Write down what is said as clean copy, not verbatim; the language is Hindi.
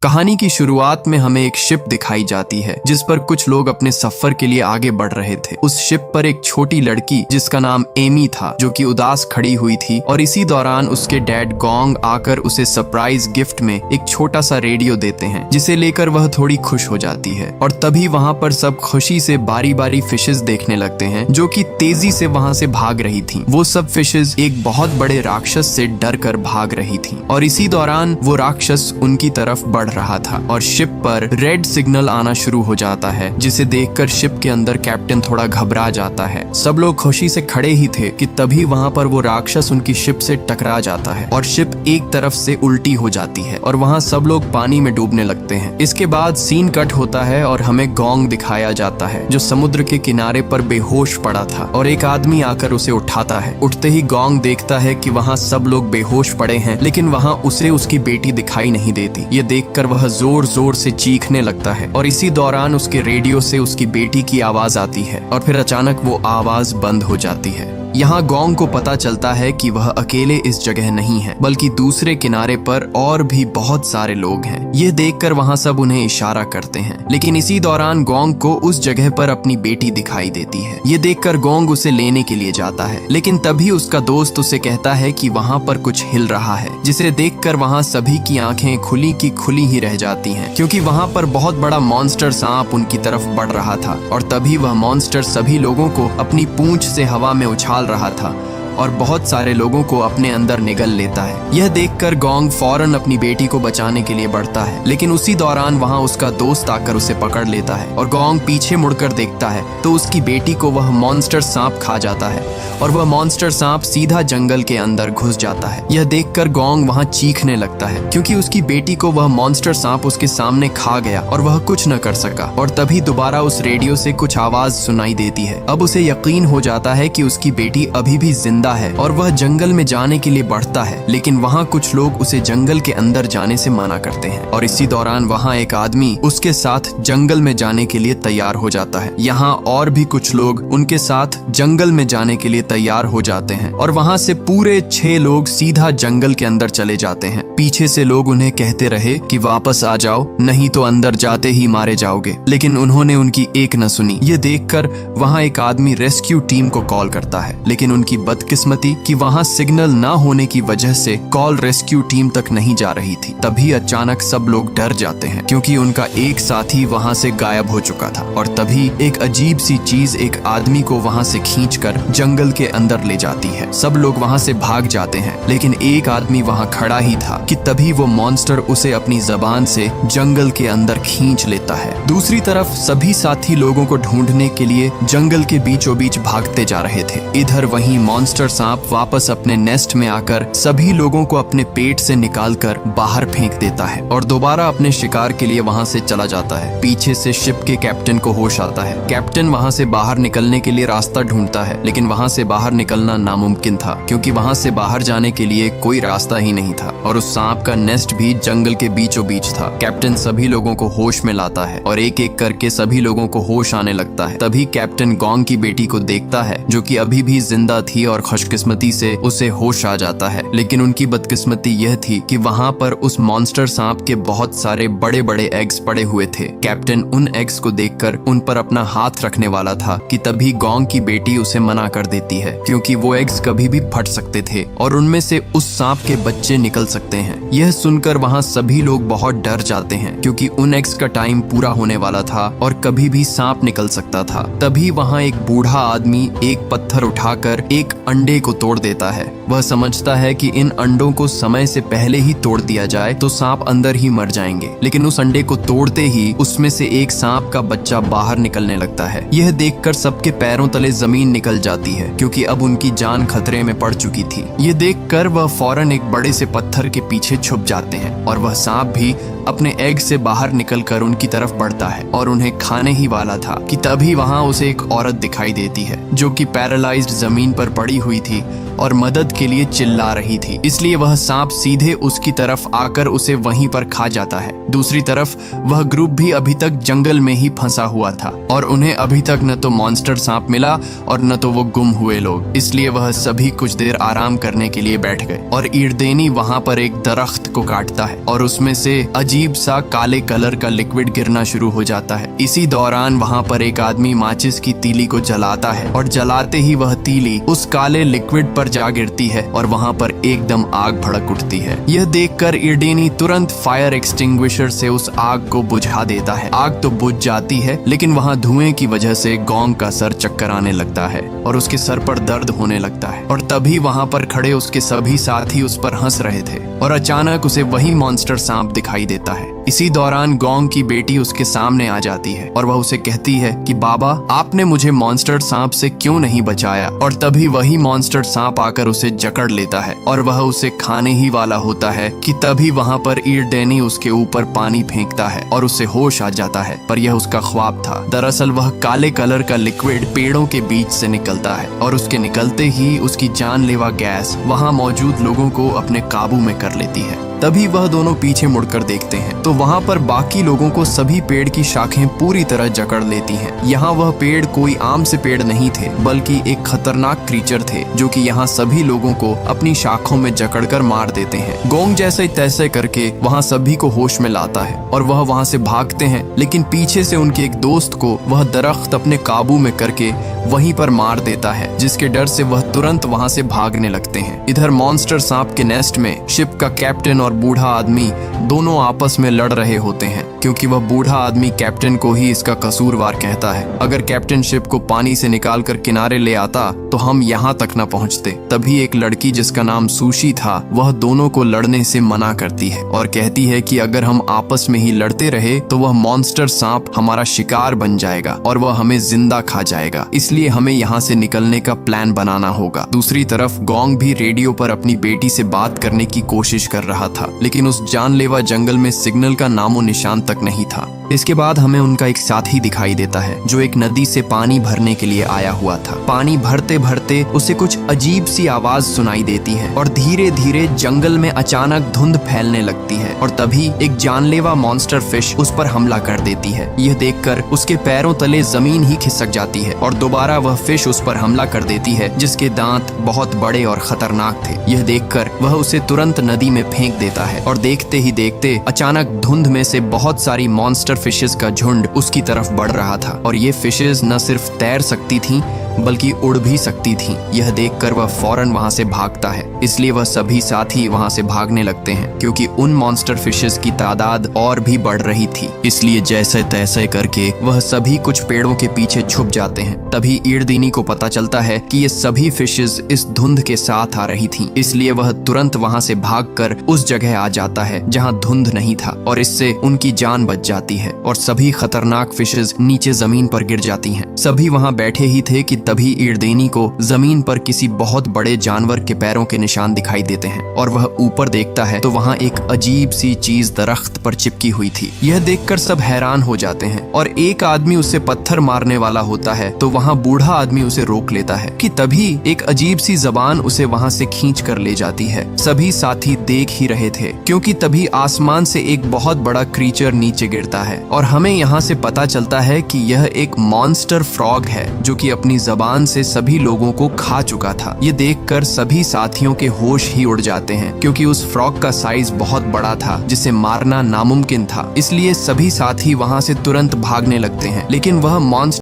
कहानी की शुरुआत में हमें एक शिप दिखाई जाती है जिस पर कुछ लोग अपने सफर के लिए आगे बढ़ रहे थे। उस शिप पर एक छोटी लड़की जिसका नाम एमी था जो कि उदास खड़ी हुई थी और इसी दौरान उसके डैड गोंग आकर उसे सरप्राइज गिफ्ट में एक छोटा सा रेडियो देते हैं जिसे लेकर वह थोड़ी खुश हो जाती है। और तभी वहाँ पर सब खुशी से बारी बारी फिशेस देखने लगते हैं जो कि तेजी से वहाँ से भाग रही थी। वो सब फिशेस एक बहुत बड़े राक्षस से डर कर भाग रही थी और इसी दौरान वो राक्षस उनकी तरफ बढ़ रहा था और शिप पर रेड सिग्नल आना शुरू हो जाता है जिसे देखकर शिप के अंदर कैप्टन थोड़ा घबरा जाता है। सब लोग खुशी से खड़े ही थे कि तभी वहाँ पर वो राक्षस उनकी शिप से टकरा जाता है और शिप एक तरफ से उल्टी हो जाती है और वहाँ सब लोग पानी में डूबने लगते हैं। इसके बाद सीन कट होता है और हमें गोंग दिखाया जाता है जो समुद्र के किनारे पर बेहोश पड़ा था और एक आदमी आकर उसे उठाता है। उठते ही गोंग देखता है कि वहाँ सब लोग बेहोश पड़े हैं लेकिन वहाँ उसे उसकी बेटी दिखाई नहीं देती। ये देखकर वह जोर जोर से चीखने लगता है और इसी दौरान उसके रेडियो से उसकी बेटी की आवाज आती है और फिर अचानक वो आवाज बंद हो जाती है। यहाँ गोंग को पता चलता है कि वह अकेले इस जगह नहीं है बल्कि दूसरे किनारे पर और भी बहुत सारे लोग हैं। ये देखकर वहाँ सब उन्हें इशारा करते हैं लेकिन इसी दौरान गोंग को उस जगह पर अपनी बेटी दिखाई देती है। ये देखकर गोंग उसे लेने के लिए जाता है लेकिन तभी उसका दोस्त उसे कहता है कि वहाँ पर कुछ हिल रहा है जिसे देखकर वहाँ सभी की आंखें खुली की खुली ही रह जाती हैं क्योंकि वहाँ पर बहुत बड़ा मॉन्स्टर सांप उनकी तरफ बढ़ रहा था और तभी वह मॉन्स्टर सभी लोगों को अपनी पूंछ से हवा में उछाल रहा था और बहुत सारे लोगों को अपने अंदर निगल लेता है। यह देखकर गोंग फौरन अपनी बेटी को बचाने के लिए बढ़ता है लेकिन उसी दौरान वहां उसका दोस्त आकर उसे पकड़ लेता है और गोंग पीछे मुड़कर देखता है तो उसकी बेटी को वह मॉन्स्टर सांप खा जाता है और वह मॉन्स्टर सांप सीधा जंगल के अंदर घुस जाता है। यह देखकर गोंग वहां चीखने लगता है क्योंकि उसकी बेटी को वह मॉन्स्टर सांप उसके सामने खा गया और वह कुछ न कर सका। और तभी दोबारा उस रेडियो से कुछ आवाज सुनाई देती है। अब उसे यकीन हो जाता है कि उसकी बेटी अभी भी जिंदा है और वह जंगल में जाने के लिए बढ़ता है लेकिन वहाँ कुछ लोग उसे जंगल के अंदर जाने से मना करते हैं और इसी दौरान वहाँ एक आदमी उसके साथ जंगल में जाने के लिए तैयार हो जाता है। यहाँ और भी कुछ लोग उनके साथ जंगल में जाने के लिए तैयार हो जाते हैं और वहाँ से पूरे 6 लोग सीधा जंगल के अंदर चले जाते हैं। पीछे से लोग उन्हें कहते रहे कि वापस आ जाओ नहीं तो अंदर जाते ही मारे जाओगे लेकिन उन्होंने उनकी एक न सुनी। ये देखकर वहाँ एक आदमी रेस्क्यू टीम को कॉल करता है लेकिन उनकी बदकिस्मती कि वहाँ सिग्नल ना होने की वजह से कॉल रेस्क्यू टीम तक नहीं जा रही थी। तभी अचानक सब लोग डर जाते हैं क्योंकि उनका एक साथी वहाँ से गायब हो चुका था और तभी एक अजीब सी चीज एक आदमी को वहाँ से खींचकर जंगल के अंदर ले जाती है। सब लोग वहाँ से भाग जाते हैं लेकिन एक आदमी वहाँ खड़ा ही था कि तभी वो मॉन्स्टर उसे अपनी जबान से जंगल के अंदर खींच लेता है। दूसरी तरफ सभी साथी लोगों को ढूंढने के लिए जंगल के बीचों बीच भागते जा रहे थे। इधर वहीं मॉन्स्टर सांप वापस अपने नेस्ट में आकर सभी लोगों को अपने पेट से निकालकर बाहर फेंक देता है और दोबारा अपने शिकार के लिए वहां से चला जाता है। पीछे से शिप के कैप्टन को होश आता है। कैप्टन वहां से बाहर निकलने के लिए रास्ता ढूंढता है लेकिन वहां से बाहर निकलना नामुमकिन था क्योंकि वहां से बाहर जाने के लिए कोई रास्ता ही नहीं था और उस सांप का नेस्ट भी जंगल के बीचों बीच था। कैप्टन सभी लोगों को होश में लाता है और एक एक करके सभी लोगों को होश आने लगता है। तभी कैप्टन गोंग की बेटी को देखता है जो कि अभी भी जिंदा थी और खुशकिस्मती से उसे होश आ जाता है लेकिन उनकी बदकिस्मती यह थी कि वहाँ पर उस मॉन्स्टर सांप के बहुत सारे बड़े बड़े एग्स पड़े हुए थे। कैप्टन उन एग्स को देखकर उन पर अपना हाथ रखने वाला था कि तभी गोंग की बेटी उसे मना कर देती है क्योंकि वो एग्स कभी भी फट सकते थे और उनमें से उस सांप के बच्चे निकल सकते हैं। यह सुनकर वहाँ सभी लोग बहुत डर जाते हैं क्योंकि उन एग्स का टाइम पूरा होने वाला था और कभी भी सांप निकल सकता था। तभी वहाँ एक बूढ़ा आदमी एक पत्थर उठाकर एक अंडे को तोड़ देता है। वह समझता है कि इन अंडों को समय से पहले ही तोड़ दिया जाए तो सांप अंदर ही मर जाएंगे लेकिन उस अंडे को तोड़ते ही उसमें से एक सांप का बच्चा बाहर निकलने लगता है। यह देखकर सबके पैरों तले जमीन निकल जाती है क्योंकि अब उनकी जान खतरे में पड़ चुकी थी। ये देखकर वह फौरन एक बड़े से पत्थर के पीछे छुप जाते हैं और वह सांप भी अपने एग से बाहर निकलकर उनकी तरफ बढ़ता है और उन्हें खाने ही वाला था कि तभी वहां उसे एक औरत दिखाई देती है जो कि पैरालाइज्ड जमीन पर पड़ी हुई थी और मदद के लिए चिल्ला रही थी। इसलिए वह सांप सीधे उसकी तरफ आकर उसे वहीं पर खा जाता है। दूसरी तरफ वह ग्रुप भी अभी तक जंगल में ही फंसा हुआ था और उन्हें अभी तक न तो मॉन्स्टर सांप मिला और न तो वो गुम हुए लोग। इसलिए वह सभी कुछ देर आराम करने के लिए बैठ गए और ईरदेनी वहां पर एक दरख्त को काटता है और उसमें से अजीब सा काले कलर का लिक्विड गिरना शुरू हो जाता है। इसी दौरान वहां पर एक आदमी माचिस की तीली को जलाता है और जलाते ही वह तीली उस काले लिक्विड पर जा गिरती है और वहां पर एकदम आग भड़क उठती है। यह देखकर ईरदेनी तुरंत फायर एक्सटिंग्विशर से उस आग को बुझा देता है। आग तो बुझ जाती है लेकिन वहां धुएं की वजह से गोंग का सर चक्कर आने लगता है और उसके सर पर दर्द होने लगता है और तभी वहां पर खड़े उसके सभी साथी उस पर हंस रहे थे और अचानक उसे वही मॉन्स्टर सांप दिखाई देता है। इसी दौरान गोंग की बेटी उसके सामने आ जाती है और वह उसे कहती है कि बाबा, आपने मुझे मॉन्स्टर सांप से क्यों नहीं बचाया। और तभी वही मॉन्स्टर सांप आकर उसे जकड़ लेता है और वह उसे खाने ही वाला होता है कि तभी वहां पर ईरदेनी उसके ऊपर पानी फेंकता है और उसे होश आ जाता है। पर यह उसका ख्वाब था। दरअसल वह काले कलर का लिक्विड पेड़ों के बीच से निकलता है और उसके निकलते ही उसकी जानलेवा गैस वहां मौजूद लोगों को अपने काबू में कर लेती है। तभी वह दोनों पीछे मुड़कर देखते हैं तो वहां पर बाकी लोगों को सभी पेड़ की शाखें पूरी तरह जकड़ लेती हैं। यहाँ वह पेड़ कोई आम से पेड़ नहीं थे बल्कि एक खतरनाक क्रीचर थे जो कि यहाँ सभी लोगों को अपनी शाखों में जकड़कर मार देते हैं। गोंग जैसे तैसे करके वहाँ सभी को होश में लाता है और वह वहाँ से भागते हैं, लेकिन पीछे से उनके एक दोस्त को वह दरख्त अपने काबू में करके वहीं पर मार देता है, जिसके डर से वह तुरंत वहाँ से भागने लगते हैं। इधर मॉन्स्टर सांप के नेस्ट में शिप का कैप्टन और बूढ़ा आदमी दोनों आपस में लड़ रहे होते हैं क्योंकि वह बूढ़ा आदमी कैप्टन को ही इसका कसूरवार कहता है। अगर कैप्टन शिप को पानी से निकालकर किनारे ले आता तो हम यहाँ तक न पहुँचते। तभी एक लड़की जिसका नाम सुशी था वह दोनों को लड़ने से मना करती है और कहती है कि अगर हम आपस में ही लड़ते रहे तो वह मॉन्स्टर सांप हमारा शिकार बन जाएगा और वह हमें जिंदा खा जाएगा, इसलिए हमें यहाँ से निकलने का प्लान बनाना होगा। दूसरी तरफ गोंग भी रेडियो पर अपनी बेटी से बात करने की कोशिश कर रहा था, लेकिन उस जानलेवा जंगल में सिग्नल का नामो निशान तक नहीं था। इसके बाद हमें उनका एक साथी दिखाई देता है जो एक नदी से पानी भरने के लिए आया हुआ था। पानी भरते भरते उसे कुछ अजीब सी आवाज सुनाई देती है और धीरे धीरे जंगल में अचानक धुंध फैलने लगती है और तभी एक जानलेवा मॉन्स्टर फिश उस पर हमला कर देती है। यह देखकर उसके पैरों तले जमीन ही खिसक जाती है और दोबारा वह फिश उस पर हमला कर देती है जिसके दांत बहुत बड़े और खतरनाक थे। यह देखकर वह उसे तुरंत नदी में फेंक देता है और देखते ही देखते अचानक धुंध में से बहुत सारी मॉन्स्टर फिशेस का झुंड उसकी तरफ बढ़ रहा था और ये फिशेस न सिर्फ तैर सकती थीं बल्कि उड़ भी सकती थीं। यह देखकर वह फौरन वहां से भागता है, इसलिए वह सभी साथी वहां से भागने लगते हैं क्योंकि उन मॉन्स्टर फिशेस की तादाद और भी बढ़ रही थी। इसलिए जैसे तैसे करके वह सभी कुछ पेड़ों के पीछे छुप जाते हैं। तभी ईरदेनी को पता चलता है कि ये सभी फिशेस इस धुंध के साथ आ रही थीं, इसलिए वह तुरंत वहां से भागकर उस जगह आ जाता है जहां धुंध नहीं था और इससे उनकी जान बच जाती है और सभी खतरनाक फिशेस नीचे जमीन पर गिर जाती हैं। सभी वहां बैठे ही थे कि तभी ईरदेनी को जमीन पर किसी बहुत बड़े जानवर के पैरों के निशान दिखाई देते हैं और वह ऊपर देखता है तो वहां एक अजीब सी चीज दरख्त पर चिपकी हुई थी। यह देखकर सब हैरान हो जाते हैं और एक आदमी उसे पत्थर मारने वाला होता है तो वहां बूढ़ा आदमी उसे रोक लेता है कि तभी एक अजीब सी जबान उसे वहां से खींच कर ले जाती है। सभी साथी देख ही रहे थे क्योंकि तभी आसमान से एक बहुत बड़ा क्रीचर नीचे गिरता है और हमें यहाँ से पता चलता है कि यह एक मॉन्स्टर फ्रॉग है जो कि अपनी जबान से सभी लोगों को खा चुका था। ये देखकर सभी साथियों के होश ही उड़ जाते हैं क्योंकि उस फ्रॉग का साइज बहुत बड़ा था जिसे मारना नामुमकिन था। इसलिए सभी साथी वहां से तुरंत भागने लगते हैं, लेकिन वह मॉन्स्टर